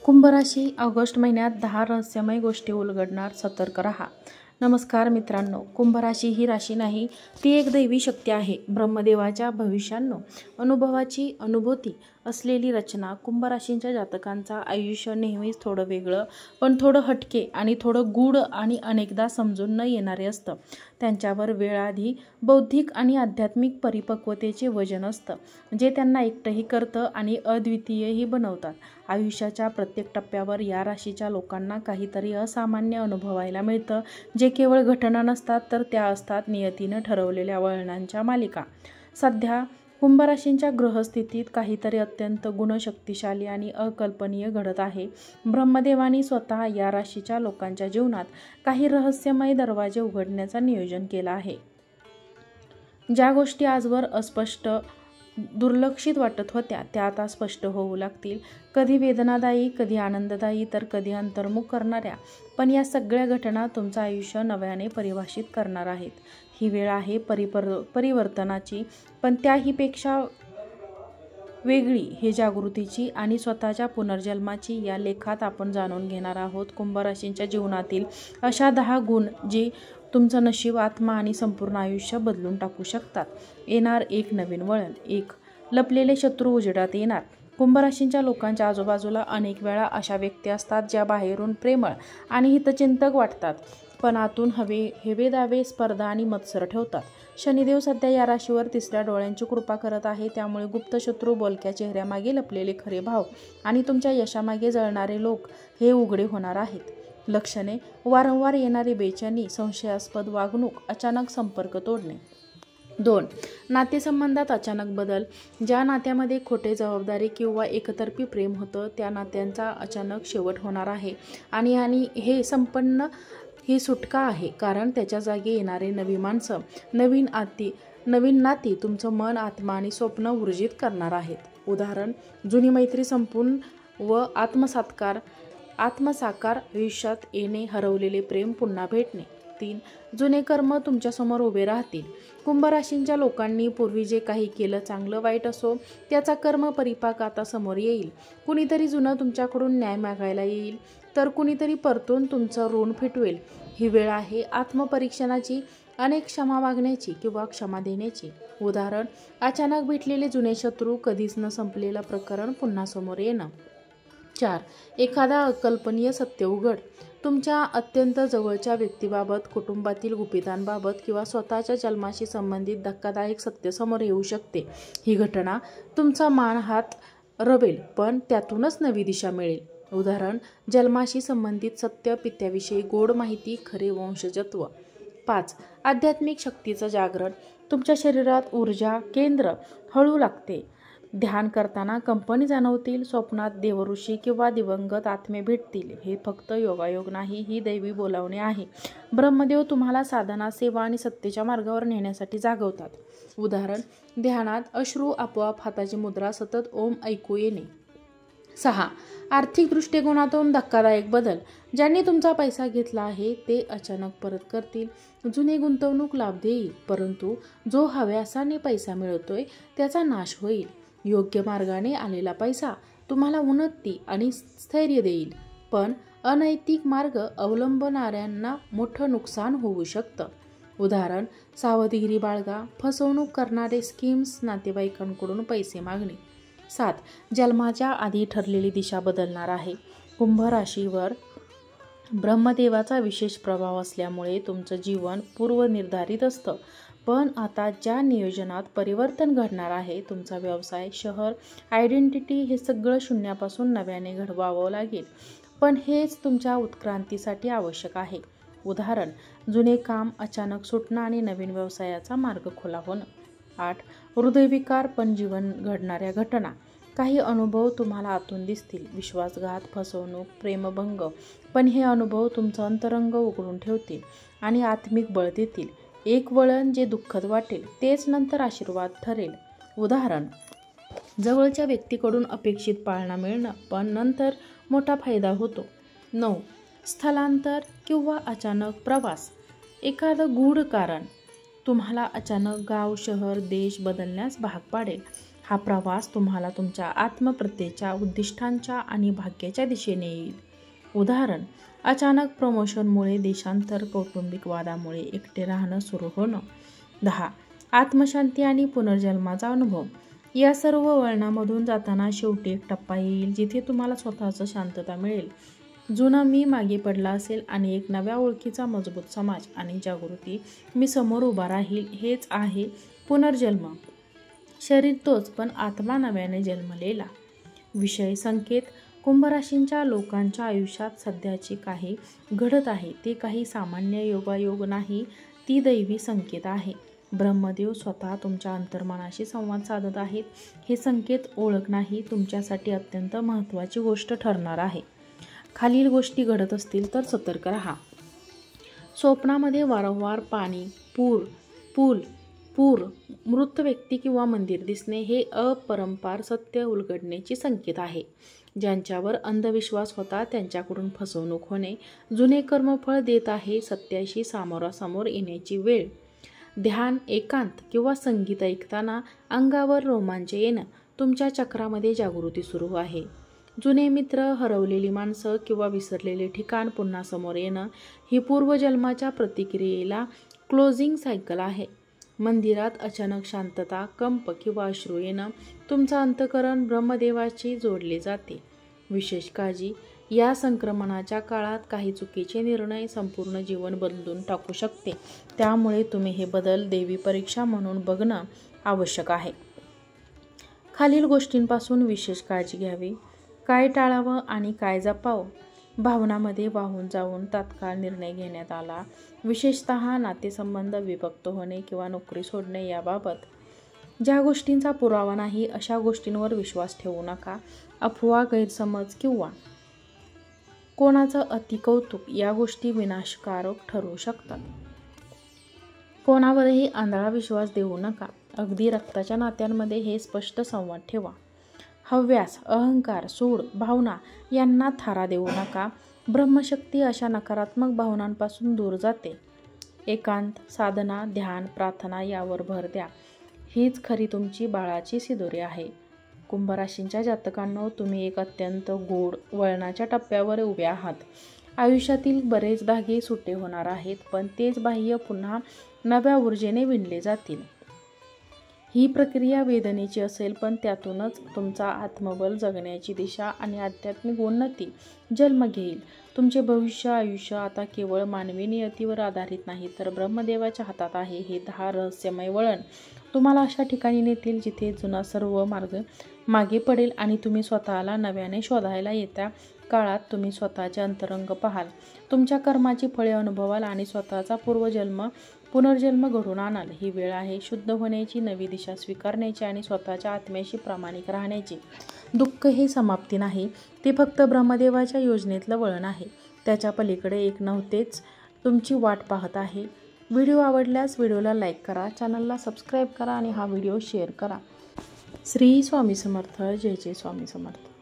कुंभ राशी ऑगस्ट महिन्यात 10 रहस्यमय गोष्टी उलगडणार, सतर्क रहा. नमस्कार मित्रांनो, कुंभ राशी ही राशी नाही, ती एक दैवी शक्ती आहे. ब्रह्मदेवाच्या भविष्यानो अनुभवाची अनुभूती असलेली रचना. कुंभ राशींच्या जातकांचा आयुष्य नेहमीच थोडं वेगळं, पण थोडं हटके आणि थोडं गूढ आणि अनेकदा समजून न येणारे असतं. त्यांच्यावर वेळाआधी बौद्धिक आणि आध्यात्मिक परिपक्वतेचे वजन असतं, जे त्यांना एकटंही करतं आणि अद्वितीयही बनवतात. आयुष्याच्या प्रत्येक टप्प्यावर या राशीच्या लोकांना काहीतरी असामान्य अनुभवायला मिळतं, जे केवळ घटना नसतात, तर त्या असतात नियतीनं ठरवलेल्या वळणांच्या मालिका. सध्या कुंभ राशींच्या ग्रहस्थितीत काहीतरी अत्यंत गुणशक्तिशाली आणि अकल्पनीय घडत आहे. ब्रह्मदेवानी स्वतः या राशीच्या लोकांच्या जीवनात काही रहस्यमय दरवाजे उघडण्याचं नियोजन केलं आहे. ज्या गोष्टी आजवर अस्पष्ट, दुर्लक्षित वाटत होत्या, त्या आता स्पष्ट होऊ लागतील. कधी वेदनादायी, कधी आनंददायी, तर कधी अंतर्मुख करणाऱ्या. पण या सगळ्या घटना तुमचं आयुष्य नव्याने परिभाषित करणार आहेत. ही वेळ आहे परिवर्तनाची, पण त्याहीपेक्षा वेगळी हे जागृतीची आणि स्वतःच्या पुनर्जन्माची. या लेखात आपण जाणून घेणार आहोत कुंभ राशींच्या जीवनातील अशा 10 गुण जे तुमचं नशीब, आत्मा आणि संपूर्ण आयुष्य बदलून टाकू शकतात. येणार एक नवीन वळण. 1. लपलेले शत्रू उजेडात येणार. कुंभ राशींच्या लोकांच्या आजूबाजूला अनेक वेळा अशा व्यक्ती असतात ज्या बाहेरून प्रेमळ आणि हितचिंतक वाटतात, पण आतून हेवेदावे, स्पर्धा आणि मत्सर ठेवतात. शनिदेव सध्या या राशीवर 3ऱ्या डोळ्यांची कृपा करत आहे, त्यामुळे गुप्त शत्रू, बोलक्या चेहऱ्यामागे लपलेले खरे भाव आणि तुमच्या यशामागे जळणारे लोक हे उघडे होणार आहेत. लक्षणे: वारंवार येणारी बेचैनी, संशयास्पद वागणूक, अचानक संपर्क तोडणे. 2. नातेसंबंधात अचानक बदल. ज्या नात्यामध्ये खोटे, जबाबदारी किंवा एकतर्फी प्रेम होतं, त्या नात्यांचा अचानक शेवट होणार आहे आणि ही सुटका आहे, कारण त्याच्या जागी येणारे नवी माणसं, नवीन नाती तुमचं मन, आत्मा आणि स्वप्न ऊर्जित करणार आहेत. उदाहरण: जुनी मैत्री संपून व आत्मसाकार आयुष्यात येणे, हरवलेले प्रेम पुन्हा भेटणे. 3. जुने कर्म तुमच्यासमोर उभे राहतील. कुंभ राशींच्या लोकांनी पूर्वी जे काही केलं, चांगलं वाईट असो, त्याचा कर्म परिपाक आता समोर येईल. कुणीतरी जुनं तुमच्याकडून न्याय मागायला येईल, तर कुणीतरी परतून तुमचं ऋण फिटवेल. ही वेळ आहे आत्मपरीक्षणाची, अनेक क्षमा मागण्याची किंवा क्षमा देण्याची. उदाहरण: अचानक भेटलेले जुने शत्रू, कधीच न संपलेलं प्रकरण पुन्हा समोर येणं. 4. एखादा अकल्पनीय सत्य उघड. तुमच्या अत्यंत जवळच्या व्यक्तीबाबत, कुटुंबातील गुपितांबाबत किंवा स्वतःच्या जन्माशी संबंधित धक्कादायक सत्य समोर येऊ शकते. ही घटना तुमचा मान हात रवेल, पण त्यातूनच नवी दिशा मिळेल. उदाहरण: जन्माशी संबंधित सत्य, पित्याविषयी गोड माहिती, खरे वंशजत्व. 5. आध्यात्मिक शक्तीचं जागरण. तुमच्या शरीरात ऊर्जा केंद्र हळू लागते. ध्यान करताना कंपनी जाणवतील. स्वप्नात देवऋषी किंवा दिवंगत आत्मे भेटतील. हे फक्त योगायोग नाही, ही दैवी बोलावणे आहे. ब्रह्मदेव तुम्हाला साधना, सेवा आणि सत्तेच्या मार्गावर नेण्यासाठी जागवतात. उदाहरण: ध्यानात अश्रू, आपोआप हाताची मुद्रा, सतत ओम ऐकू येणे. 6. आर्थिक दृष्टिकोनातून धक्कादायक बदल. ज्यांनी तुमचा पैसा घेतला आहे, ते अचानक परत करतील. जुने गुंतवणूक लाभ देईल, परंतु जो हव्यासाने पैसा मिळवतोय त्याचा नाश होईल. योग्य मार्गाने आलेला पैसा तुम्हाला उन्नती आणि स्थैर्य देईल, पण अनैतिक मार्ग अवलंबणाऱ्यांना मोठं नुकसान होऊ शकतं. उदाहरण: सावधगिरी बाळगा. फसवणूक करणारे स्कीम्स, नातेवाईकांकडून पैसे मागणे. 7. जन्माच्या आधी ठरलेली दिशा बदलणार आहे. कुंभ राशीवर ब्रह्मदेवाचा विशेष प्रभाव असल्यामुळे तुमचं जीवन पूर्वनिर्धारित असतं, पण आता ज्या नियोजनात परिवर्तन घडणार आहे, तुमचा व्यवसाय, शहर, आयडेंटिटी हे सगळं शून्यापासून नव्याने घडवावं लागेल, पण हेच तुमच्या उत्क्रांतीसाठी आवश्यक आहे. उदाहरण: जुने काम अचानक सुटणं आणि नवीन व्यवसायाचा मार्ग खुला होणं. 8. हृदयविकार पण जीवन घडणाऱ्या घटना. काही अनुभव तुम्हाला आतून दिसतील. विश्वासघात, फसवणूक, प्रेमभंग, पण हे अनुभव तुमचं अंतरंग उघडून ठेवतील आणि आत्मिक बळ देतील. एक वळण जे दुःखद वाटेल, तेच नंतर आशीर्वाद ठरेल. उदाहरण: जवळच्या व्यक्तीकडून अपेक्षित पाळणा मिळणं, पण नंतर मोठा फायदा होतो. 9. स्थलांतर किंवा अचानक प्रवास. एखादं गूढ कारण तुम्हाला अचानक गाव, शहर, देश बदलण्यास भाग पाडेल. हा प्रवास तुम्हाला तुमच्या आत्मप्रत्येच्या उद्दिष्टांच्या आणि भाग्याच्या दिशेने येईल. उदाहरण, अचानक प्रमोशनमुळे देशांतर, कौटुंबिक वादामुळे एकटे राहणं सुरू होणं. 10. आत्मशांती आणि पुनर्जन्माचा अनुभव. या सर्व वळणामधून जाताना शेवटी एक टप्पा येईल जिथे तुम्हाला स्वतःचं शांतता मिळेल. जुना मी मागे पडला असेल आणि एक नव्या ओळखीचा मजबूत समाज आणि जागृती मी समोर उभा राहील. हेच आहे पुनर्जन्म. शरीर तोच, पण आत्मा नव्याने जन्मलेला. विषय संकेत. कुंभ राशींच्या लोकांच्या आयुष्यात सध्याचे काही घडत आहे ते काही सामान्य योगायोग नाही, ती दैवी संकेत आहे. ब्रह्मदेव स्वतः तुमच्या अंतर्मनाशी संवाद साधत आहेत. हे संकेत ओळख नाही, तुमच्यासाठी अत्यंत महत्त्वाची गोष्ट ठरणार आहे. खालील गोष्टी घडत असतील तर सतर्क राहा. स्वप्नामध्ये वारंवार पाणी, पूर, मृत व्यक्ती किंवा मंदिर दिसणे हे अपरंपार सत्य उलगडण्याची संकेत आहे. ज्यांच्यावर अंधविश्वास होता त्यांच्याकडून फसवणूक होणे. जुने कर्मफळ देत आहे. सत्याशी सामोरासमोर येण्याची वेळ. ध्यान, एकांत किंवा संगीत ऐकताना अंगावर रोमांच येणं. तुमच्या चक्रामध्ये जागृती सुरू आहे. जुने मित्र, हरवलेली माणसं किंवा विसरलेले ठिकाण पुन्हा समोर येणं ही पूर्वजन्माच्या प्रतिक्रियेला क्लोजिंग सायकल आहे. मंदिरात अचानक शांतता, कंप किंवा अश्रू येणं. तुमचं अंतःकरण ब्रह्मदेवाशी जोडले जाते. विशेष काळजी. या संक्रमणाच्या काळात काही चुकीचे निर्णय संपूर्ण जीवन बदलून टाकू शकते. त्यामुळे तुम्ही हे बदल देवी परीक्षा म्हणून बघणं आवश्यक आहे. खालील गोष्टींपासून विशेष काळजी घ्यावी. काय टाळावं आणि काय जपावं. भावनांमध्ये वाहून जाऊन तात्काळ निर्णय घेण्यात आला. विशेषतः नातेसंबंध विभक्त होणे किंवा नोकरी सोडणे याबाबत. ज्या गोष्टींचा पुरावा नाही अशा गोष्टींवर विश्वास ठेवू नका. अफवा, गैरसमज किंवा कोणाचं अतिकौतुक या गोष्टी विनाशकारक ठरू शकतात. कोणावरही आंधळा विश्वास देऊ नका. अगदी रक्ताच्या नात्यांमध्ये हे स्पष्ट संवाद ठेवा. हव्यास, अहंकार, सूड भावना यांना थारा देऊ नका. ब्रह्मशक्ती अशा नकारात्मक भावनांपासून दूर जाते. एकांत, साधना, ध्यान, प्रार्थना यावर भर द्या. हीच खरी तुमची बाळाची सिदोरी आहे. कुंभ राशींच्या जातकांनो, तुम्ही एक अत्यंत गोड वळणाच्या टप्प्यावर उभे आहात. आयुष्यातील बरेच धागे सुटे होणार आहेत, पण तेच बाह्य पुन्हा नव्या ऊर्जेने विणले जातील. ही प्रक्रिया वेदनेची असेल, पण त्यातूनच तुमचा आत्मबल, जगण्याची दिशा आणि आध्यात्मिक उन्नती जन्म घेईल. तुमचे भविष्य आयुष्य आता केवळ मानवी नियतीवर आधारित नाही, तर ब्रह्मदेवाच्या हातात आहे. हे 10 रहस्यमय वळण तुम्हाला अशा ठिकाणी नेतील जिथे जुना सर्व मार्ग मागे पडेल आणि तुम्ही स्वतःला नव्याने शोधायला. येत्या काळात तुम्ही स्वतःचे अंतरंग पाहाल, तुमच्या कर्माची फळे अनुभवाल आणि स्वतःचा पुनर्जन्म घडवून आणाल. ही वेळ आहे शुद्ध होण्याची, नवी दिशा स्वीकारण्याची आणि स्वतःच्या आत्म्याशी प्रामाणिक राहण्याची. दुःख हे समाप्ती नाही, ते फक्त ब्रह्मदेवाच्या योजनेतलं वळण आहे. त्याच्या पलीकडे एक नव्हतेच तुमची वाट पाहत आहे. व्हिडिओ आवडल्यास व्हिडिओला लाईक करा, चॅनलला सबस्क्राईब करा आणि हा व्हिडिओ शेअर करा. श्री स्वामी समर्थ. जय जय स्वामी समर्थ.